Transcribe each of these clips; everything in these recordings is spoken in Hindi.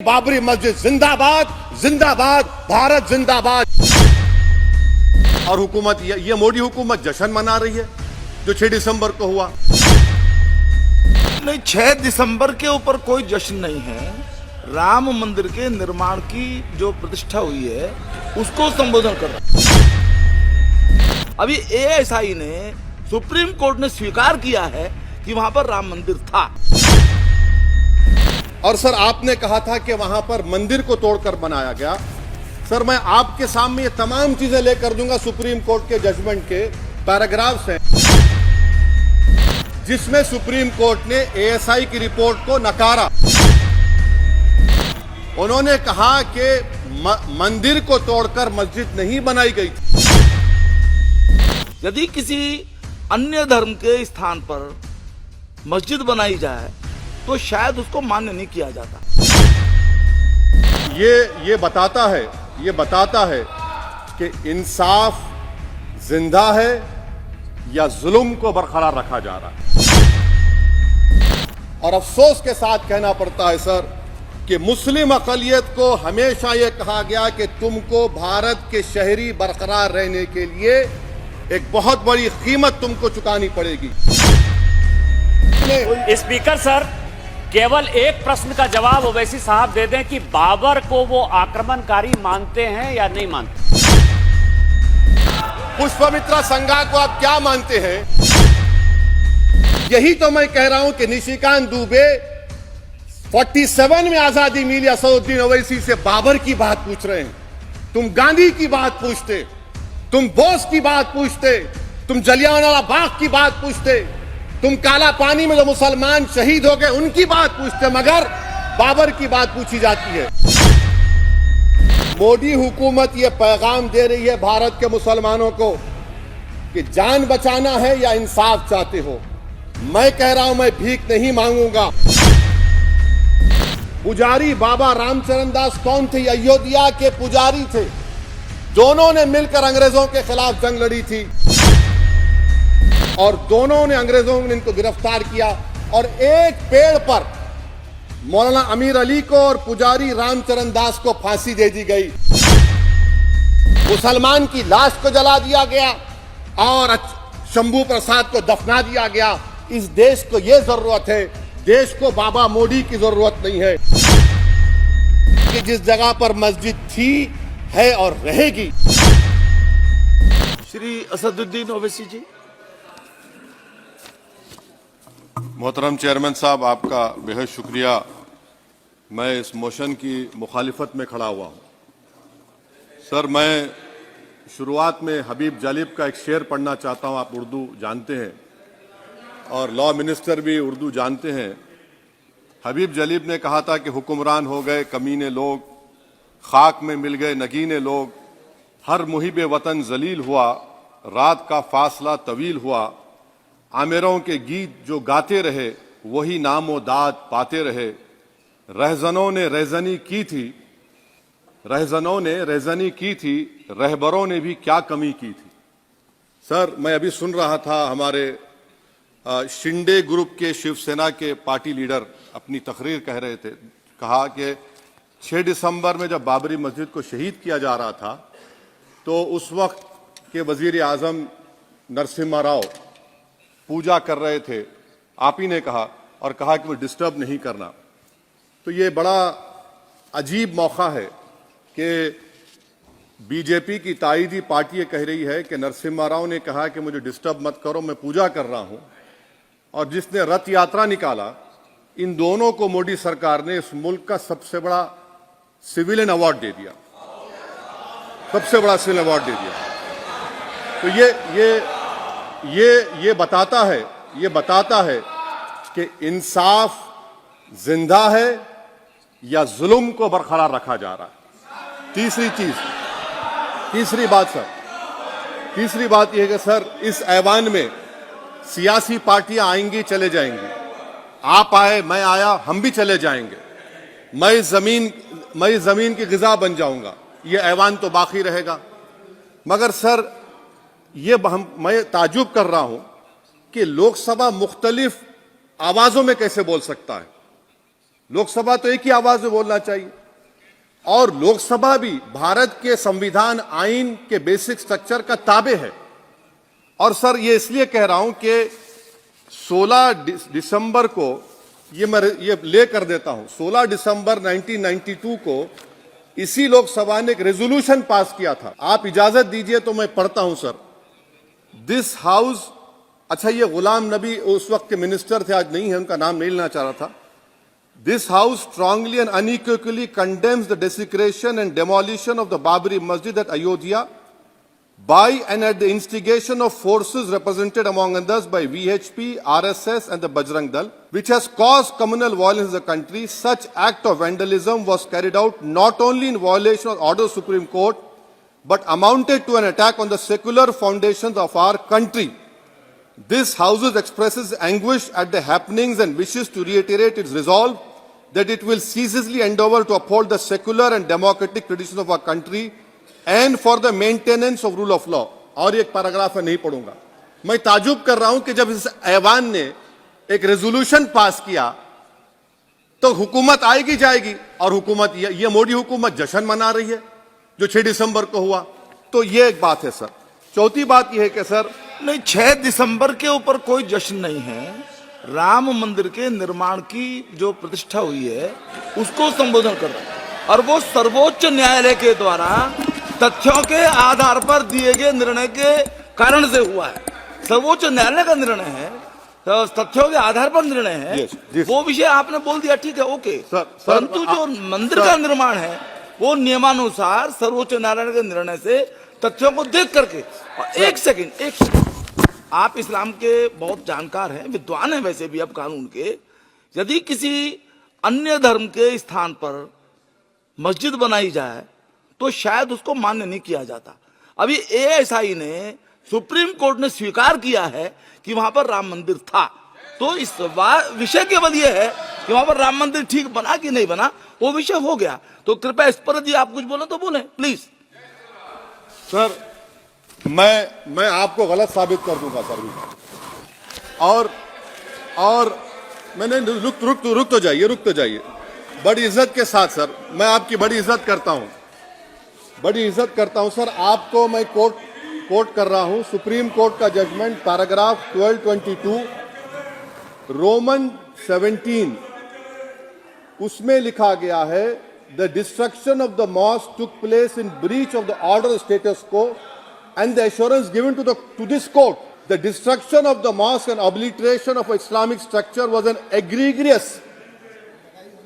बाबरी मस्जिद जिंदाबाद, जिंदाबाद, भारत जिंदाबाद। और हुकूमत ये मोदी हुकूमत जश्न मना रही है जो 6 दिसंबर को हुआ। नहीं, 6 दिसंबर के ऊपर कोई जश्न नहीं है। राम मंदिर के निर्माण की जो प्रतिष्ठा हुई है उसको संबोधन कर रहा है। अभी एएसआई ने सुप्रीम कोर्ट ने स्वीकार किया है कि वहां पर राम मंदिर था। और सर आपने कहा था कि वहां पर मंदिर को तोड़कर बनाया गया। सर मैं आपके सामने ये तमाम चीजें लेकर दूंगा। सुप्रीम कोर्ट के जजमेंट के पैराग्राफ्स हैं जिसमें सुप्रीम कोर्ट ने एएसआई की रिपोर्ट को नकारा। उन्होंने कहा कि मंदिर को तोड़कर मस्जिद नहीं बनाई गई थी। यदि किसी अन्य धर्म के स्थान पर मस्जिद बनाई जाए तो शायद उसको मान्य नहीं किया जाता। ये बताता है कि इंसाफ जिंदा है या जुल्म को बरकरार रखा जा रहा है। और अफसोस के साथ कहना पड़ता है सर कि मुस्लिम अक़लियत को हमेशा यह कहा गया कि तुमको भारत के शहरी बरकरार रहने के लिए एक बहुत बड़ी कीमत तुमको चुकानी पड़ेगी। स्पीकर सर, केवल एक प्रश्न का जवाब ओवैसी साहब दे दें कि बाबर को वो आक्रमणकारी मानते हैं या नहीं मानते? पुष्पमित्रा संघा को आप क्या मानते हैं? यही तो मैं कह रहा हूं कि निशिकांत दुबे 47 में आजादी मिली असदुद्दीन ओवैसी से बाबर की बात पूछ रहे हैं। तुम गांधी की बात पूछते, तुम बोस की बात पूछते, तुम जलियांवाला बाग की बात पूछते, तुम काला पानी में जो मुसलमान शहीद हो गए उनकी बात पूछते, मगर बाबर की बात पूछी जाती है। मोदी हुकूमत ये पैगाम दे रही है भारत के मुसलमानों को कि जान बचाना है या इंसाफ चाहते हो। मैं कह रहा हूं मैं भीख नहीं मांगूंगा। पुजारी बाबा रामचरण दास कौन थे? अयोध्या के पुजारी थे। दोनों ने मिलकर अंग्रेजों के खिलाफ जंग लड़ी थी और दोनों ने अंग्रेजों ने इनको गिरफ्तार किया और एक पेड़ पर मौलाना अमीर अली को और पुजारी रामचरण दास को फांसी दे दी गई। मुसलमान की लाश को जला दिया गया और शंभू प्रसाद को दफना दिया गया। इस देश को यह जरूरत है, देश को बाबा मोदी की जरूरत नहीं है कि जिस जगह पर मस्जिद थी, है और रहेगी। श्री असदुद्दीन ओवैसी जी। मोहतरम चेयरमैन साहब, आपका बेहद शुक्रिया। मैं इस मोशन की मुखालिफत में खड़ा हुआ हूं। सर मैं शुरुआत में हबीब जालिब का एक शेर पढ़ना चाहता हूं। आप उर्दू जानते हैं और लॉ मिनिस्टर भी उर्दू जानते हैं। हबीब जालिब ने कहा था कि हुक्मरान हो गए कमीने लोग, खाक में मिल गए नगीने लोग, हर मुहिब वतन जलील हुआ, रात का फासला तवील हुआ, आमिरों के गीत जो गाते रहे वही नामो दाद पाते रहे, रहजनों ने रेजनी की थी, रहबरों ने भी क्या कमी की थी। सर मैं अभी सुन रहा था हमारे शिंदे ग्रुप के शिवसेना के पार्टी लीडर अपनी तकरीर कह रहे थे। कहा कि 6 दिसंबर में जब बाबरी मस्जिद को शहीद किया जा रहा था तो उस वक्त के वजीर आजम नरसिम्हा राव पूजा कर रहे थे। आप ही ने कहा और कहा कि वो डिस्टर्ब नहीं करना। तो ये बड़ा अजीब मौका है कि बीजेपी की ताईदी पार्टी ये कह रही है कि नरसिम्हा राव ने कहा कि मुझे डिस्टर्ब मत करो, मैं पूजा कर रहा हूं, और जिसने रथ यात्रा निकाला, इन दोनों को मोदी सरकार ने इस मुल्क का सबसे बड़ा सिविलियन अवार्ड दे दिया, सबसे बड़ा सिविलियन अवार्ड दे दिया। तो ये बताता है कि इंसाफ जिंदा है या जुल्म को बरकरार रखा जा रहा है। तीसरी बात यह है कि सर इस ऐवान में सियासी पार्टियां आएंगी चले जाएंगी। आप आए, मैं आया, हम भी चले जाएंगे। मैं जमीन की गिजा बन जाऊंगा, यह ऐवान तो बाकी रहेगा। मगर सर मैं ताजुब कर रहा हूं कि लोकसभा मुख्तलिफ आवाजों में कैसे बोल सकता है। लोकसभा तो एक ही आवाज में बोलना चाहिए, और लोकसभा भी भारत के संविधान आइन के बेसिक स्ट्रक्चर का ताबे है। और सर ये इसलिए कह रहा हूं कि 16 दिसंबर को ये ले कर देता हूं, 16 दिसंबर 1992 को इसी लोकसभा ने एक रेजोल्यूशन पास किया था। आप इजाजत दीजिए तो मैं पढ़ता हूं सर। दिस हाउस, अच्छा ये गुलाम नबी उस वक्त के मिनिस्टर थे, आज नहीं है, उनका नाम नहीं लेना चाह रहा था। This house strongly and unequivocally condemns the desecration and demolition of the Babri Masjid at Ayodhya by and at the instigation of forces represented among others by VHP, RSS and the Bajrang Dal, which has caused communal violence in the country. Such act of vandalism was carried out not only in violation of order of Supreme Court, but amounted to an attack on the secular foundations of our country. This House expresses anguish at the happenings and wishes to reiterate its resolve that it will ceaselessly endeavor to uphold the secular and democratic traditions of our country and for the maintenance of rule of law. और एक पैराग्राफ है, नहीं पढ़ूंगा। मैं ताजुब कर रहा हूं कि जब इस ऐवान ने एक रेजोल्यूशन पास किया तो हुकूमत आएगी जाएगी, और हुकूमत ये मोदी हुकूमत जश्न मना रही है जो 6 दिसंबर को हुआ। तो ये एक बात है सर। चौथी बात यह है कि सर नहीं, 6 दिसंबर के ऊपर कोई जश्न नहीं है। राम मंदिर के निर्माण की जो प्रतिष्ठा हुई है उसको संबोधन कर रहा है, और वो सर्वोच्च न्यायालय के द्वारा तथ्यों के आधार पर दिए गए निर्णय के कारण से हुआ है। सर्वोच्च न्यायालय का निर्णय है, तो तथ्यों के आधार पर निर्णय है। वो विषय आपने बोल दिया, ठीक है, ओके। परंतु जो मंदिर का निर्माण है वो नियमानुसार सर्वोच्च न्यायालय के निर्णय से तथ्यों को देख करके। एक सेकंड, आप इस्लाम के बहुत जानकार हैं, विद्वान हैं वैसे भी अब कानून के। यदि किसी अन्य धर्म के स्थान पर मस्जिद बनाई जाए तो शायद उसको मान्य नहीं किया जाता। अभी एएसआई ने, सुप्रीम कोर्ट ने स्वीकार किया है कि वहां पर राम मंदिर था। तो इस विषय केवल यह है कि वहां पर राम मंदिर ठीक बना कि नहीं बना, वो विषय हो गया। तो कृपया इस पर यदि आप कुछ बोले तो बोले प्लीज। सर मैं आपको गलत साबित कर दूंगा सर भी। और मैंने रुक तो जाइए बड़ी इज्जत के साथ सर, मैं आपकी बड़ी इज्जत करता हूं सर। आपको मैं कोट कर रहा हूं सुप्रीम कोर्ट का जजमेंट, पैराग्राफ 1222 रोमन 17, उसमें लिखा गया है the destruction of the mosque took place in breach of the order status को and the assurance given to this court, the destruction of the mosque and obliteration of Islamic structure was an egregious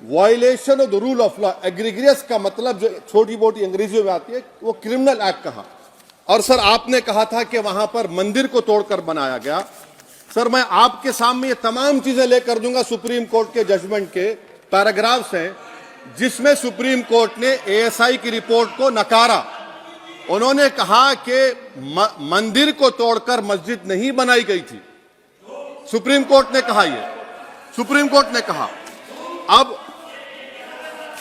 violation of the rule of law. Egregious का मतलब जो छोटी मोटी अंग्रेजी में आती है वो क्रिमिनल एक्ट कहा। और सर आपने कहा था कि वहां पर मंदिर को तोड़कर बनाया गया। सर मैं आपके सामने ये तमाम चीजें लेकर दूंगा, सुप्रीम कोर्ट के जजमेंट के पैराग्राफ्स हैं जिसमें सुप्रीम कोर्ट ने एएसआई की रिपोर्ट को नकारा। उन्होंने कहा कि मंदिर को तोड़कर मस्जिद नहीं बनाई गई थी। सुप्रीम कोर्ट ने कहा, ये सुप्रीम कोर्ट ने कहा। अब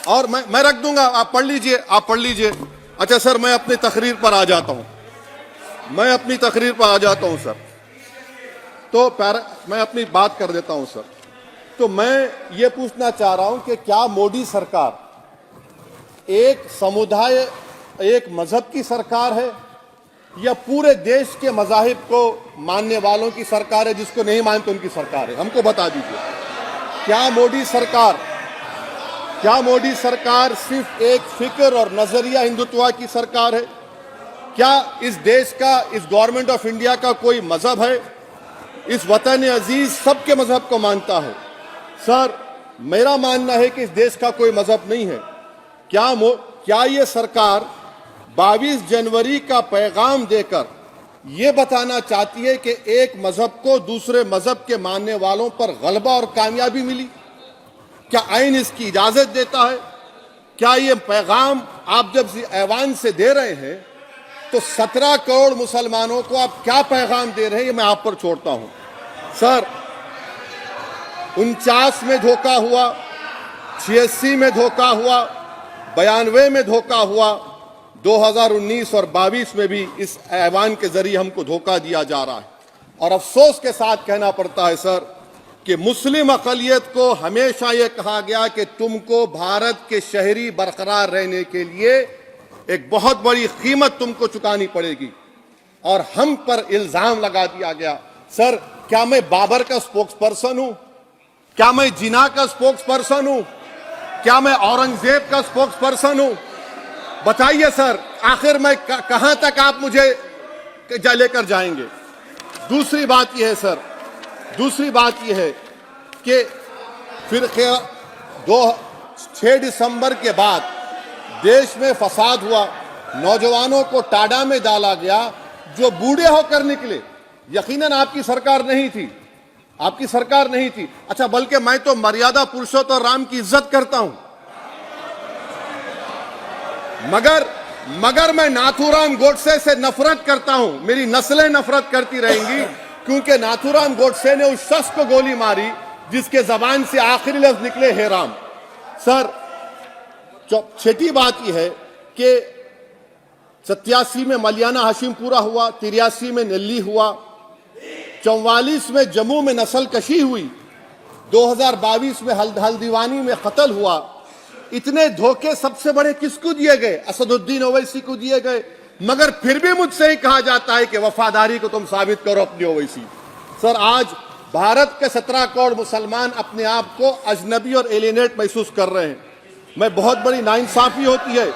और मैं रख दूंगा, आप पढ़ लीजिए। अच्छा सर मैं अपनी तकरीर पर आ जाता हूं सर। तो मैं अपनी बात कर देता हूं सर। तो मैं ये पूछना चाह रहा हूं कि क्या मोदी सरकार एक समुदाय, एक मजहब की सरकार है या पूरे देश के मजाहिब को मानने वालों की सरकार है? जिसको नहीं मानते उनकी सरकार है, हमको बता दीजिए। क्या मोदी सरकार सिर्फ एक फिक्र और नजरिया हिंदुत्व की सरकार है? क्या इस देश का, इस गवर्नमेंट ऑफ इंडिया का कोई मजहब है? इस वतन अजीज सबके मजहब को मानता है। सर मेरा मानना है कि इस देश का कोई मजहब नहीं है। क्या ये सरकार 22 जनवरी का पैगाम देकर यह बताना चाहती है कि एक मजहब को दूसरे मजहब के मानने वालों पर गलबा और कामयाबी मिली? क्या आइन इसकी इजाजत देता है? क्या ये पैगाम आप जब ऐवान से दे रहे हैं तो 17 करोड़ मुसलमानों को आप क्या पैगाम दे रहे हैं, ये मैं आप पर छोड़ता हूं। सर 49 में धोखा हुआ, 86 में धोखा हुआ, 92 में धोखा हुआ, 2019 और 22 में भी इस ऐवान के जरिए हमको धोखा दिया जा रहा है। और अफसोस के साथ कहना पड़ता है सर कि मुस्लिम अक़लियत को हमेशा यह कहा गया कि तुमको भारत के शहरी बरकरार रहने के लिए एक बहुत बड़ी कीमत तुमको चुकानी पड़ेगी, और हम पर इल्जाम लगा दिया गया। सर, क्या मैं बाबर का स्पोक्स पर्सन हूं? क्या मैं जिना का स्पोक्स पर्सन हूं? क्या मैं औरंगजेब का स्पोक्स पर्सन हूं? बताइए सर, आखिर मैं कहां तक आप मुझे लेकर जाएंगे? दूसरी बात यह है सर, दूसरी बात यह है कि फिर 6 दिसंबर के बाद देश में फसाद हुआ, नौजवानों को टाडा में डाला गया जो बूढ़े होकर निकले। यकीनन आपकी सरकार नहीं थी, आपकी सरकार नहीं थी। अच्छा, बल्कि मैं तो मर्यादा पुरुषोत्तम राम की इज्जत करता हूं, मगर मैं नाथूराम गोडसे से नफरत करता हूं। मेरी नस्लें नफरत करती रहेंगी, क्योंकि नाथूराम गोडसे ने उस शख्स को गोली मारी जिसके जबान से आखिरी लफ्ज निकले हे राम। सर, छठी बात यह है कि 87 में मलियाना हाशिमपुरा हुआ, 83 में नेल्ली हुआ, 44 में जम्मू में नस्ल कशी हुई, 2022 में हल्दीवानी में कत्ल हुआ। इतने धोखे सबसे बड़े किसको दिए गए? असदुद्दीन ओवैसी को दिए गए। मगर फिर भी मुझसे ही कहा जाता है कि वफादारी को तुम साबित करो अपनी ओवैसी। सर, आज भारत के 17 करोड़ मुसलमान अपने आप को अजनबी और एलियनेट महसूस कर रहे हैं। मैं बहुत बड़ी नाइंसाफी होती है,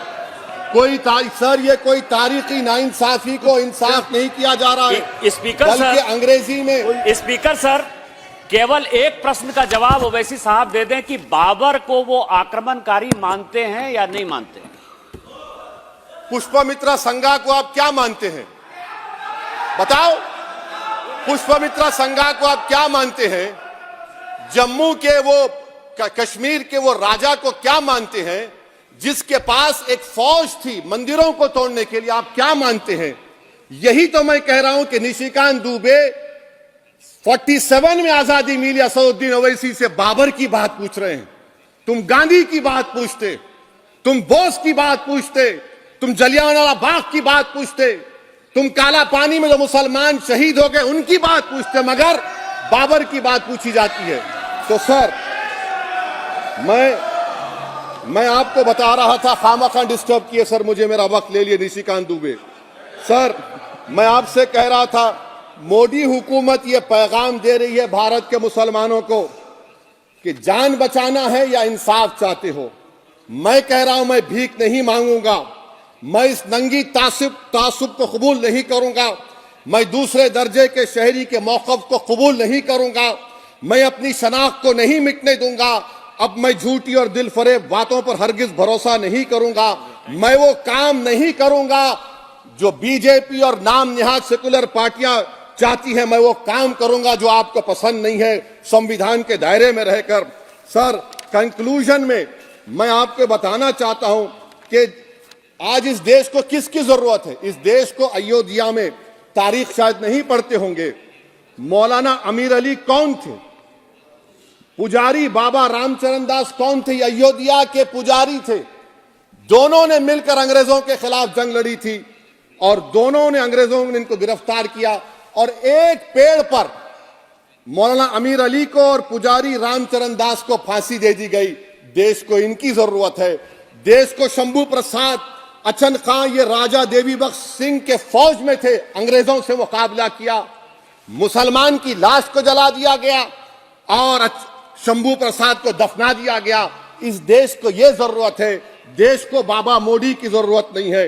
सर ये कोई तारीखी नाइंसाफी को इंसाफ नहीं किया जा रहा है। स्पीकर बल्कि सर, अंग्रेजी में स्पीकर सर, केवल एक प्रश्न का जवाब ओवैसी साहब दे दें कि बाबर को वो आक्रमणकारी मानते हैं या नहीं मानते? पुष्पमित्रा संघा को आप क्या मानते हैं? बताओ, पुष्पमित्रा संघा को आप क्या मानते हैं? जम्मू के वो, कश्मीर के वो राजा को क्या मानते हैं जिसके पास एक फौज थी मंदिरों को तोड़ने के लिए? आप क्या मानते हैं? यही तो मैं कह रहा हूं कि निशिकांत दुबे 47 में आजादी मिली, असदुद्दीन ओवैसी से बाबर की बात पूछ रहे हैं। तुम गांधी की बात पूछते, तुम बोस की बात पूछते, तुम जलियांवाला बाग की बात पूछते, तुम काला पानी में जो मुसलमान शहीद हो गए उनकी बात पूछते, मगर बाबर की बात पूछी जाती है। तो सर, मैं आपको बता रहा था, खामखा डिस्टर्ब किए सर, मुझे मेरा वक्त ले लिए निशिकांत दुबे। सर, मैं आपसे कह रहा था, मोदी हुकूमत ये पैगाम दे रही है भारत के मुसलमानों को कि जान बचाना है या इंसाफ चाहते हो। मैं कह रहा हूं, मैं भीख नहीं मांगूंगा, मैं इस नंगी तासुब को कबूल नहीं करूंगा, मैं दूसरे दर्जे के शहरी के मौक़िफ़ को कबूल नहीं करूंगा, मैं अपनी शनाख्त को नहीं मिटने दूंगा। अब मैं झूठी और दिल फरेब बातों पर हरगिज भरोसा नहीं करूंगा। मैं वो काम नहीं करूंगा जो बीजेपी और नाम निहाद सेकुलर पार्टियां चाहती हैं। मैं वो काम करूंगा जो आपको पसंद नहीं है, संविधान के दायरे में रहकर। सर, कंक्लूजन में मैं आपको बताना चाहता हूं कि आज इस देश को किसकी जरूरत है? इस देश को अयोध्या में, तारीख शायद नहीं पढ़ते होंगे, मौलाना अमीर अली कौन थे? पुजारी बाबा रामचरण दास कौन थे? अयोध्या के पुजारी थे। दोनों ने मिलकर अंग्रेजों के खिलाफ जंग लड़ी थी और दोनों ने, अंग्रेजों ने इनको गिरफ्तार किया और एक पेड़ पर मौलाना अमीर अली को और पुजारी रामचरण दास को फांसी दे दी गई। देश को इनकी जरूरत है। देश को शंभू प्रसाद, अचन खां, ये राजा देवी बख्श सिंह के फौज में थे, अंग्रेजों से मुकाबला किया, मुसलमान की लाश को जला दिया गया और शंभू प्रसाद को दफना दिया गया। इस देश को यह जरूरत है, देश को बाबा मोदी की जरूरत नहीं है।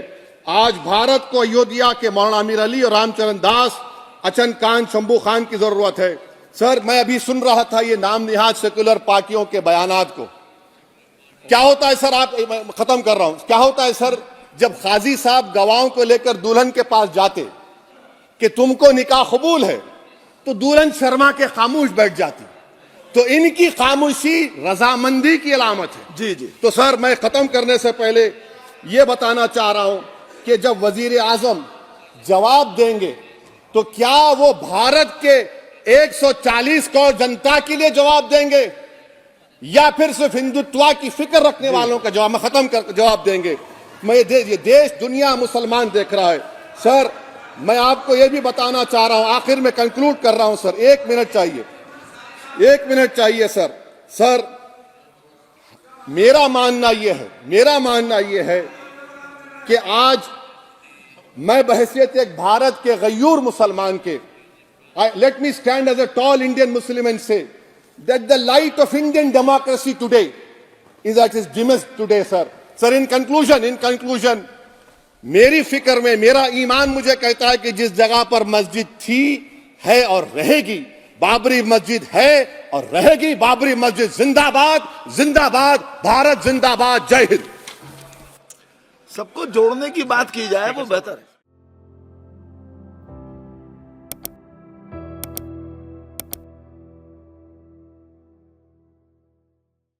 आज भारत को अयोध्या के मौलाना अमीर अली और रामचरण दास, अचन खान, शंभू खान की जरूरत है। सर, मैं अभी सुन रहा था ये नाम निहाद सेकुलर पार्टियों के बयानात को। क्या होता है सर, आप, खत्म कर रहा हूं, क्या होता है सर, जब काजी साहब गवाहों को लेकर दुल्हन के पास जाते कि तुमको निकाह कबूल है, तो दुल्हन शर्मा के खामोश बैठ जाती। तो इनकी खामोशी रजामंदी की अलामत है। जी जी। तो सर, मैं खत्म करने से पहले यह बताना चाह रहा हूं कि जब वजीर आजम जवाब देंगे तो क्या वो भारत के 140 करोड़ जनता के लिए जवाब देंगे या फिर सिर्फ हिंदुत्व की फिक्र रखने वालों का जवाब, मैं खत्म कर जवाब देंगे? ये देश, दुनिया, मुसलमान देख रहा है। सर, मैं आपको यह भी बताना चाह रहा हूं, आखिर में कंक्लूड कर रहा हूं सर, 1 मिनट चाहिए। एक मिनट चाहिए सर। सर, मेरा मानना यह है कि आज मैं बहैसियत एक भारत के गयूर मुसलमान के, let me stand as a tall Indian Muslim and say that the light of Indian democracy today is at its dimmest today, sir. Sir, in conclusion, मेरी फिक्र में मेरा ईमान मुझे कहता है कि जिस जगह पर मस्जिद थी, है और रहेगी, बाबरी मस्जिद है और रहेगी, बाबरी मस्जिद जिंदाबाद, जिंदाबाद, भारत जिंदाबाद, जय हिंद। सबको जोड़ने की बात की जाए वो बेहतर है।